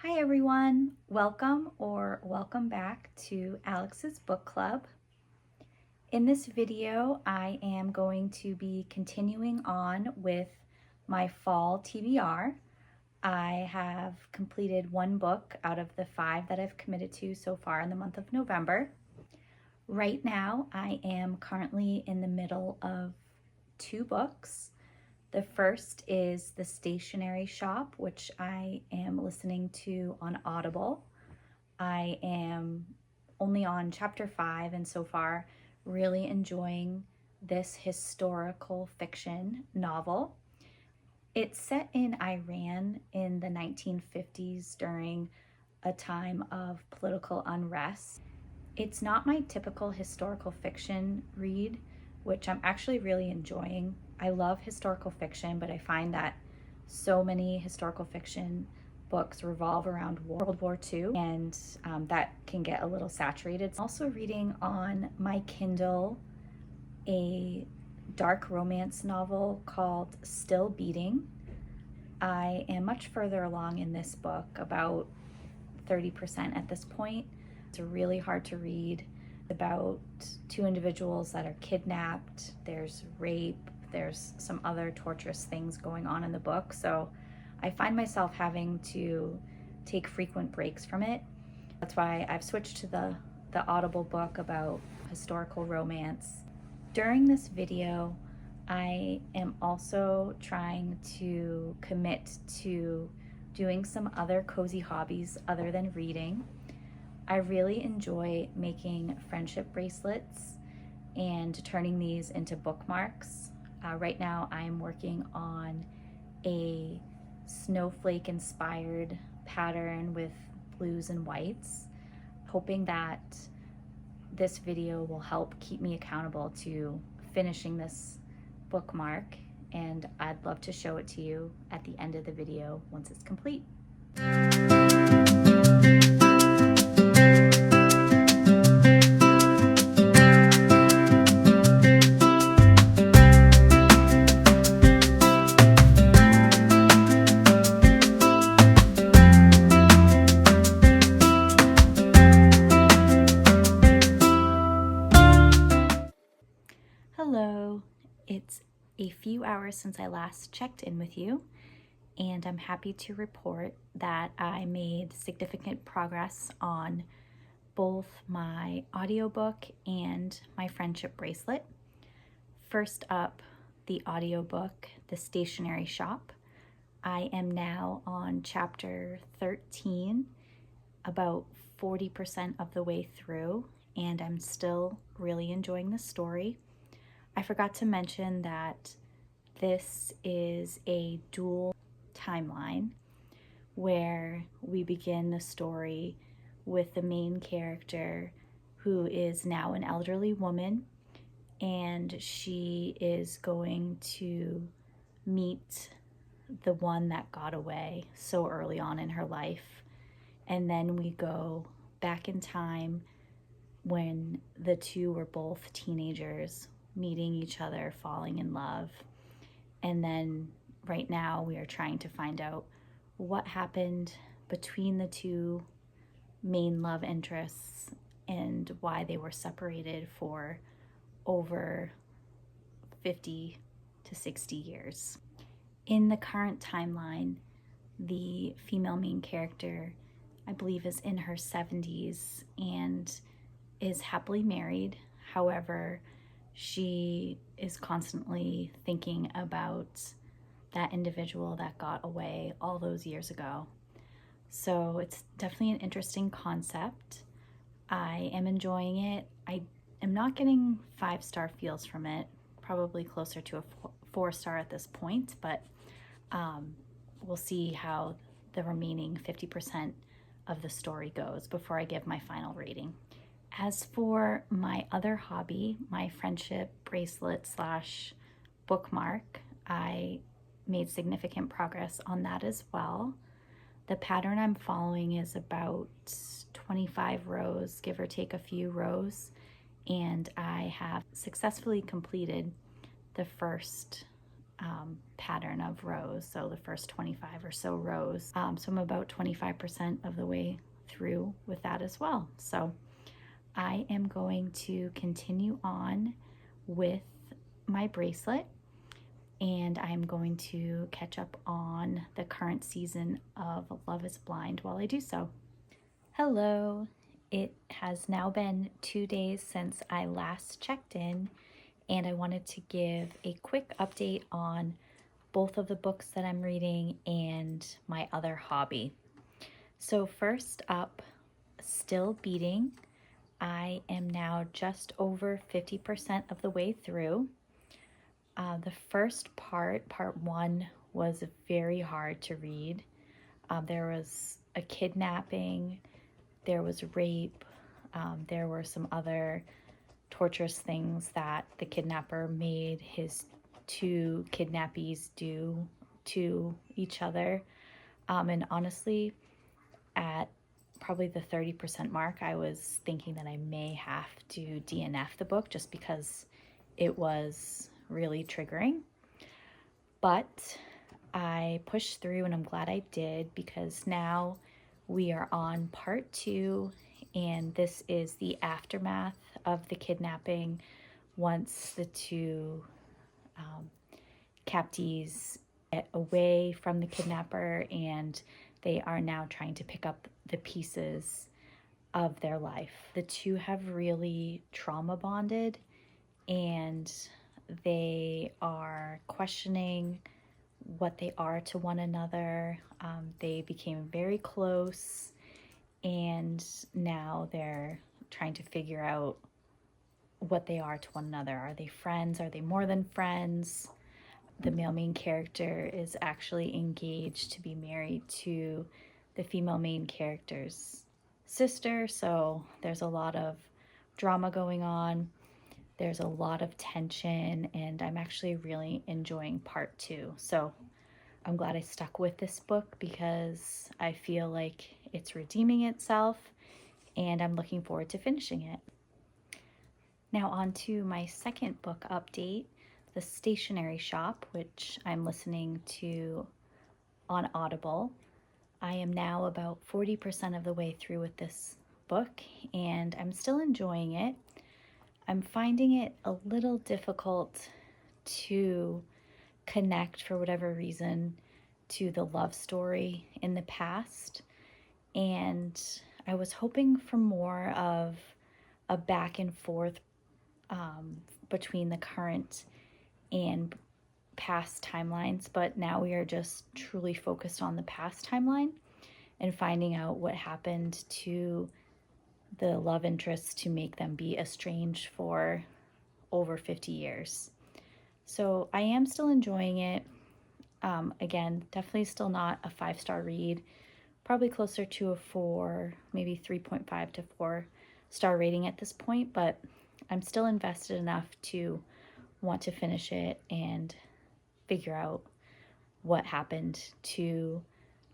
Hi everyone, welcome back to Alex's Book Club. In this video, I am going to be continuing on with my fall TBR. I have completed one book out of the 5 that I've committed to so far in the month of November. Right now, I am currently in the middle of 2 books. The first is The Stationery Shop, which I am listening to on Audible. I am only on chapter 5 and so far really enjoying this historical fiction novel. It's set in Iran in the 1950s during a time of political unrest. It's not my typical historical fiction read, which I'm actually really enjoying. I love historical fiction, but I find that so many historical fiction books revolve around World War II, and that can get a little saturated. I'm also reading on my Kindle a dark romance novel called Still Beating. I am much further along in this book, about 30% at this point. It's really hard to read, about 2 individuals that are kidnapped. There's rape, there's some other torturous things going on in the book. So I find myself having to take frequent breaks from it. That's why I've switched to the Audible book about historical romance. During this video, I am also trying to commit to doing some other cozy hobbies other than reading. I really enjoy making friendship bracelets and turning these into bookmarks. Right now I'm working on a snowflake inspired pattern with blues and whites, hoping that this video will help keep me accountable to finishing this bookmark, and I'd love to show it to you at the end of the video once it's complete. Hello, it's a few hours since I last checked in with you, and I'm happy to report that I made significant progress on both my audiobook and my friendship bracelet. First up, the audiobook, The Stationery Shop. I am now on chapter 13, about 40% of the way through, and I'm still really enjoying the story. I forgot to mention that this is a dual timeline where we begin the story with the main character, who is now an elderly woman, and she is going to meet the one that got away so early on in her life. And then we go back in time when the two were both teenagers, meeting each other, falling in love. And then right now we are trying to find out what happened between the 2 main love interests and why they were separated for over 50 to 60 years. In the current timeline, the female main character, I believe, is in her 70s and is happily married. However, she is constantly thinking about that individual that got away all those years ago. So it's definitely an interesting concept. I am enjoying it. I am not getting 5-star feels from it, probably closer to a 4-star at this point, but we'll see how the remaining 50% of the story goes before I give my final rating. As for my other hobby, my friendship bracelet / bookmark, I made significant progress on that as well. The pattern I'm following is about 25 rows, give or take a few rows, and I have successfully completed the first pattern of rows, so the first 25 or so rows. So I'm about 25% of the way through with that as well. So I am going to continue on with my bracelet, and I'm going to catch up on the current season of Love is Blind while I do so. Hello, it has now been 2 days since I last checked in, and I wanted to give a quick update on both of the books that I'm reading and my other hobby. So first up, Still Beating. I am now just over 50% of the way through. The first part 1, was very hard to read. There was a kidnapping, there was rape, there were some other torturous things that the kidnapper made his 2 kidnappees do to each other. And honestly, at probably the 30% mark, I was thinking that I may have to DNF the book just because it was really triggering. But I pushed through, and I'm glad I did, because now we are on part 2, and this is the aftermath of the kidnapping once the 2 captees get away from the kidnapper, and they are now trying to pick up the pieces of their life. The 2 have really trauma bonded, and they are questioning what they are to one another. They became very close, and now they're trying to figure out what they are to one another. Are they friends? Are they more than friends? The male main character is actually engaged to be married to the female main character's sister, so there's a lot of drama going on. There's a lot of tension, and I'm actually really enjoying part 2. So I'm glad I stuck with this book because I feel like it's redeeming itself, and I'm looking forward to finishing it. Now on to my second book update, The Stationery Shop, which I'm listening to on Audible. I am now about 40% of the way through with this book, and I'm still enjoying it. I'm finding it a little difficult to connect, for whatever reason, to the love story in the past, and I was hoping for more of a back and forth between the current and past timelines, but now we are just truly focused on the past timeline and finding out what happened to the love interests to make them be estranged for over 50 years. So I am still enjoying it. Again, definitely still not a 5-star read, probably closer to a 4, maybe 3.5 to 4-star rating at this point, but I'm still invested enough to want to finish it and figure out what happened to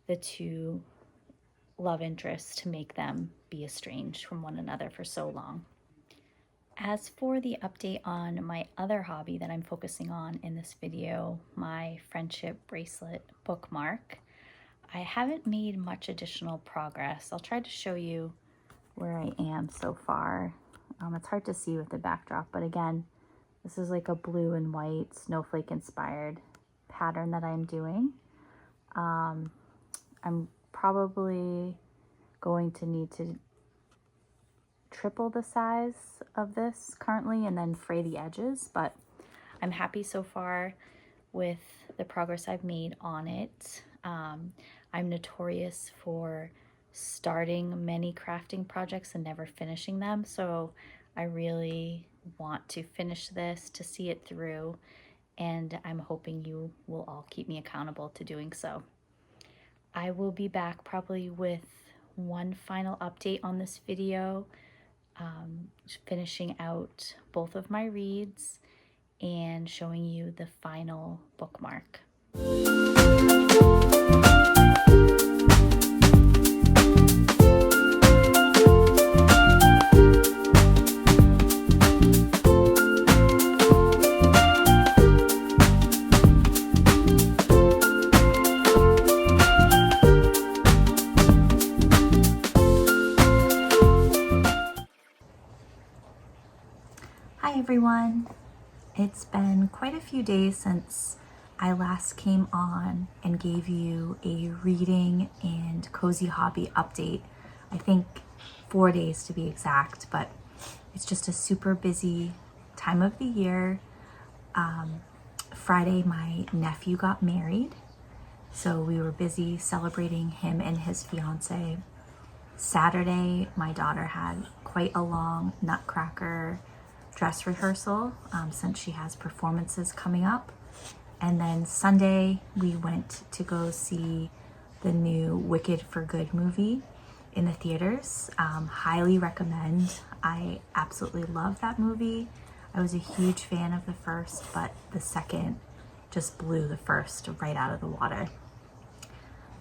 the 2 love interests to make them be estranged from one another for so long. As for the update on my other hobby that I'm focusing on in this video, my friendship bracelet bookmark, I haven't made much additional progress. I'll try to show you where I am so far. It's hard to see with the backdrop, but again, this is like a blue and white snowflake inspired pattern that I'm doing. I'm probably going to need to triple the size of this currently and then fray the edges, but I'm happy so far with the progress I've made on it. I'm notorious for starting many crafting projects and never finishing them, so I really want to finish this to see it through, and I'm hoping you will all keep me accountable to doing so. I will be back probably with one final update on this video, finishing out both of my reads and showing you the final bookmark. everyone. It's been quite a few days since I last came on and gave you a reading and cozy hobby update. I think 4 days to be exact, but it's just a super busy time of the year. Friday, my nephew got married, so we were busy celebrating him and his fiance. Saturday, my daughter had quite a long Nutcracker dress rehearsal since she has performances coming up. And then Sunday, we went to go see the new Wicked for Good movie in the theaters. Highly recommend. I absolutely love that movie. I was a huge fan of the first, but the second just blew the first right out of the water.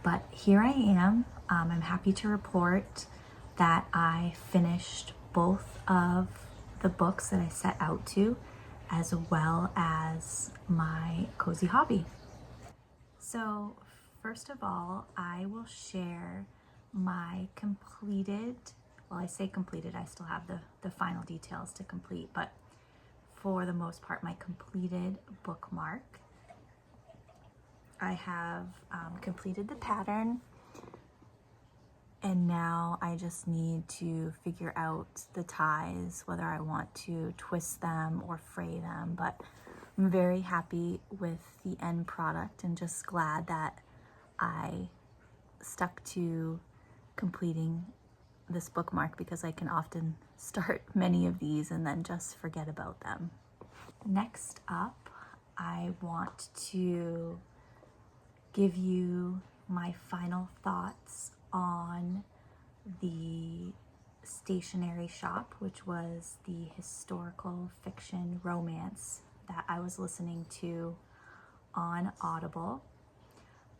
But here I am. I'm happy to report that I finished both of the books that I set out to, as well as my cozy hobby. So first of all, I will share my completed, well, I say completed, I still have the final details to complete, but for the most part, my completed bookmark. I have completed the pattern, and now I just need to figure out the ties, whether I want to twist them or fray them, but I'm very happy with the end product and just glad that I stuck to completing this bookmark, because I can often start many of these and then just forget about them. Next up, I want to give you my final thoughts on the stationery shop, which was the historical fiction romance that I was listening to on Audible.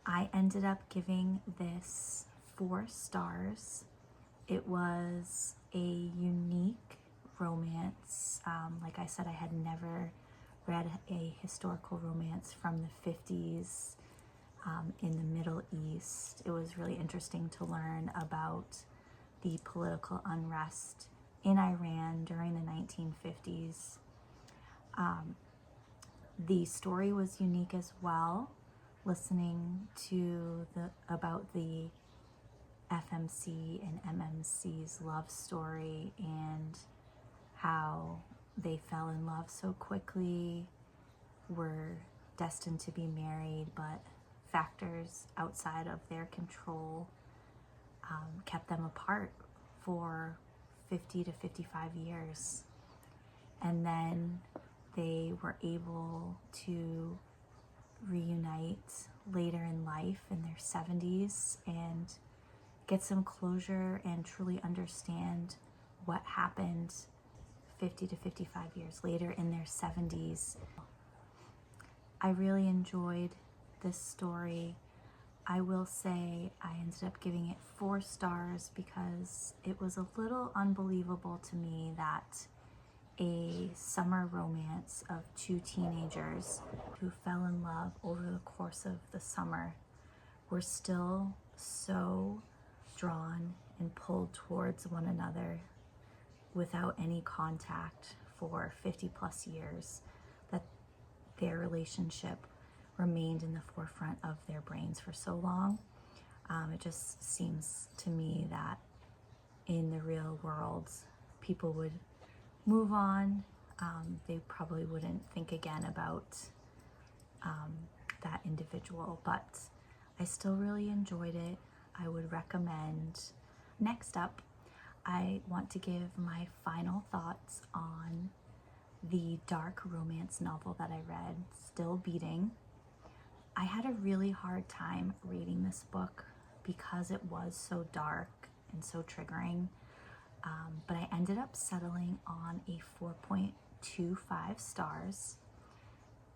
I ended up giving this 4 stars. It was a unique romance. Like I said, I had never read a historical romance from the 50s in the Middle East. It was really interesting to learn about the political unrest in Iran during the 1950s. The story was unique as well, listening to about the FMC and MMC's love story and how they fell in love so quickly, were destined to be married, but factors outside of their control kept them apart for 50 to 55 years. And then they were able to reunite later in life in their 70s and get some closure and truly understand what happened 50 to 55 years later in their 70s. I really enjoyed this story. I will say I ended up giving it 4 stars because it was a little unbelievable to me that a summer romance of 2 teenagers who fell in love over the course of the summer were still so drawn and pulled towards one another without any contact for 50 plus years, that their relationship remained in the forefront of their brains for so long. It just seems to me that in the real world, people would move on. They probably wouldn't think again about that individual, but I still really enjoyed it. I would recommend. Next up, I want to give my final thoughts on the dark romance novel that I read, Still Beating. I had a really hard time reading this book because it was so dark and so triggering, but I ended up settling on a 4.25 stars.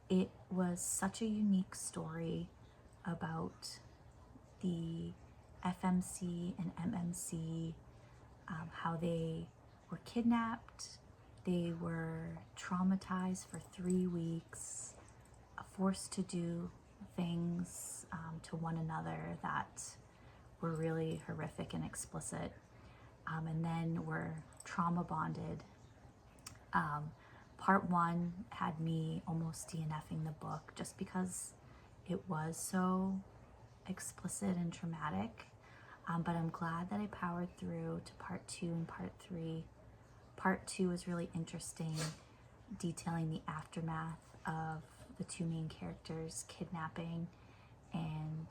It was such a unique story about the FMC and MMC, how they were kidnapped, they were traumatized for 3 weeks, forced to do things to one another that were really horrific and explicit, and then were trauma bonded Part one had me almost DNFing the book just because it was so explicit and traumatic. But I'm glad that I powered through to part two and part three. Part two is really interesting, detailing the aftermath of the two main characters kidnapping and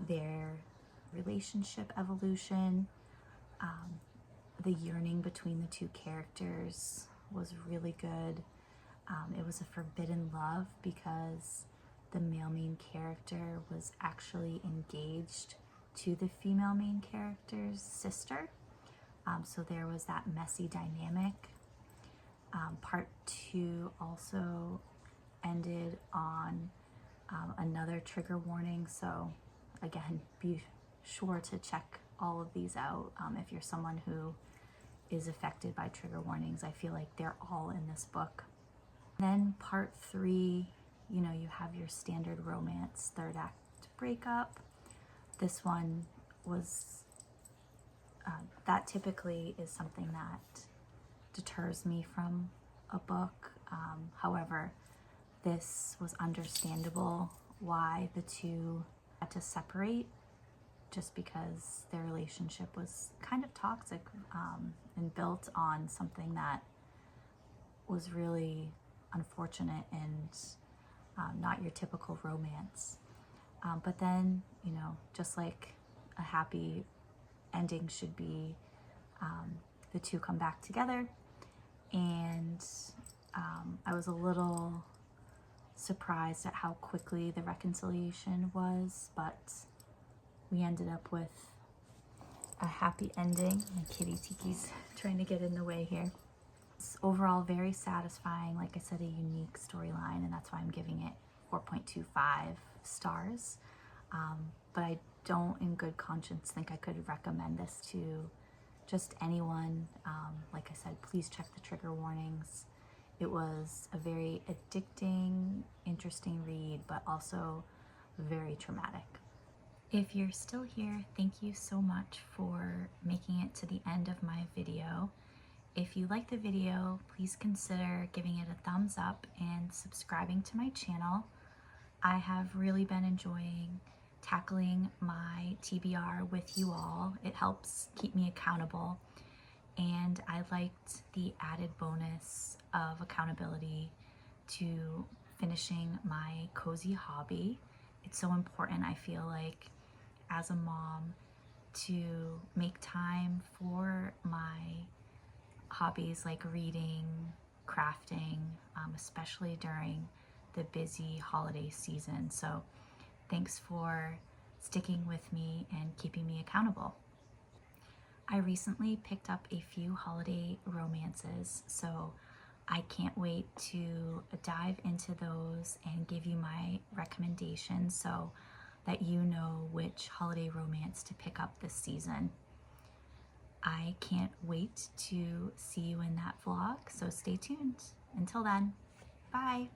their relationship evolution. The yearning between the two characters was really good. It was a forbidden love because the male main character was actually engaged to the female main character's sister. So there was that messy dynamic. Part two also ended on another trigger warning. So again, be sure to check all of these out if you're someone who is affected by trigger warnings. I feel like they're all in this book. Then part three, you know, you have your standard romance third act breakup. This one was, that typically is something that deters me from a book. However, this was understandable why the two had to separate, just because their relationship was kind of toxic and built on something that was really unfortunate and not your typical romance. But then, you know, just like a happy ending should be, the two come back together. And I was a little surprised at how quickly the reconciliation was, but we ended up with a happy ending. My kitty Tiki's trying to get in the way here. It's overall very satisfying, like I said, a unique storyline, and that's why I'm giving it 4.25 stars. But I don't in good conscience think I could recommend this to just anyone. Like I said, please check the trigger warnings. It was a very addicting, interesting read, but also very traumatic. If you're still here, thank you so much for making it to the end of my video. If you like the video, please consider giving it a thumbs up and subscribing to my channel. I have really been enjoying tackling my TBR with you all. It helps keep me accountable, and I liked the added bonus of accountability to finishing my cozy hobby. It's so important, I feel like, as a mom, to make time for my hobbies like reading, crafting, especially during the busy holiday season. So thanks for sticking with me and keeping me accountable. I recently picked up a few holiday romances, so I can't wait to dive into those and give you my recommendations so that you know which holiday romance to pick up this season. I can't wait to see you in that vlog, so stay tuned. Until then, bye.